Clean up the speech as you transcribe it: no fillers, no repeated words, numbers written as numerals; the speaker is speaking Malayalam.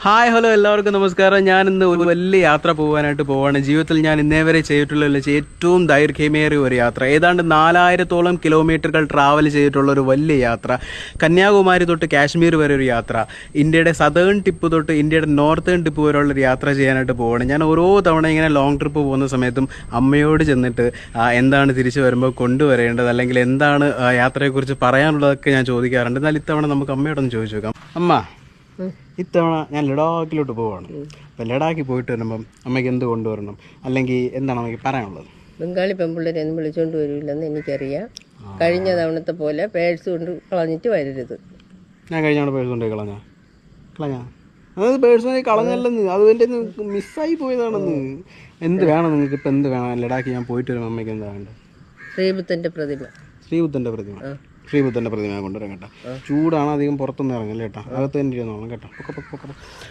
ഹായ് ഹലോ എല്ലാവർക്കും നമസ്കാരം. ഞാൻ ഇന്ന് ഒരു വലിയ യാത്ര പോകാനായിട്ട് പോവാണ്. ജീവിതത്തിൽ ഞാൻ ഇന്നേ വരെ ചെയ്തിട്ടുള്ള ഏറ്റവും ദൈർഘ്യമേറിയ ഒരു യാത്ര, ഏതാണ്ട് 4000-ഓളം കിലോമീറ്ററുകൾ ട്രാവൽ ചെയ്തിട്ടുള്ള ഒരു വലിയ യാത്ര. കന്യാകുമാരി തൊട്ട് കാശ്മീർ വരെ ഒരു യാത്ര, ഇന്ത്യയുടെ സദേൺ ടിപ്പ് തൊട്ട് ഇന്ത്യയുടെ നോർത്തേൺ ടിപ്പ് വരെയുള്ളൊരു യാത്ര ചെയ്യാനായിട്ട് പോവാണ്. ഞാൻ ഓരോ തവണ ഇങ്ങനെ ലോങ് ട്രിപ്പ് പോകുന്ന സമയത്തും അമ്മയോട് ചെന്നിട്ട് എന്താണ് തിരിച്ചു വരുമ്പോൾ കൊണ്ടുവരേണ്ടത്, അല്ലെങ്കിൽ എന്താണ് യാത്രയെക്കുറിച്ച് പറയാനുള്ളതൊക്കെ ഞാൻ ചോദിക്കാറുണ്ട്. എന്നാൽ ഇത്തവണ നമുക്ക് അമ്മയോടൊന്ന് ചോദിച്ചു നോക്കാം. അമ്മ, ഇത്തവണ ഞാൻ ലഡാക്കിലോട്ട് പോവാണ്. അപ്പം ലഡാക്കിൽ പോയിട്ട് വരുമ്പം അമ്മയ്ക്ക് എന്ത് കൊണ്ടുവരണം, അല്ലെങ്കിൽ എന്താണ് അമ്മയ്ക്ക് പറയാനുള്ളത്? ബംഗാളി പെൺപിള്ളേരൊന്നും വിളിച്ചുകൊണ്ട് വരില്ലെന്ന് എനിക്കറിയാം. കഴിഞ്ഞ തവണത്തെ പോലെ പേഴ്സ് കൊണ്ട് കളഞ്ഞിട്ട് വരരുത്. ഞാൻ കഴിഞ്ഞ തവണ പേഴ്സ് കൊണ്ടുപോയി കളഞ്ഞാ അതായത് പേഴ്സണലി കളഞ്ഞല്ലെന്ന്, അത് എൻ്റെ മിസ്സായി പോയതാണെന്ന്. എന്ത് വേണം നിങ്ങൾക്ക്? ഇപ്പം എന്ത് വേണം? ലഡാക്കിൽ ഞാൻ പോയിട്ട് വരുമ്പോൾ അമ്മയ്ക്ക് എന്താ വേണ്ടത്? ശ്രീബുദ്ധൻ്റെ പ്രതിമ. ശ്രീബുദ്ധൻ്റെ പ്രതിമ കൊണ്ടുവരാം കേട്ടോ. ചൂടാണ്, അധികം പുറത്തൊന്നും ഇറങ്ങില്ല കേട്ടോ, അകത്ത് തന്നെ ഇരുന്നോളാം കേട്ടോ.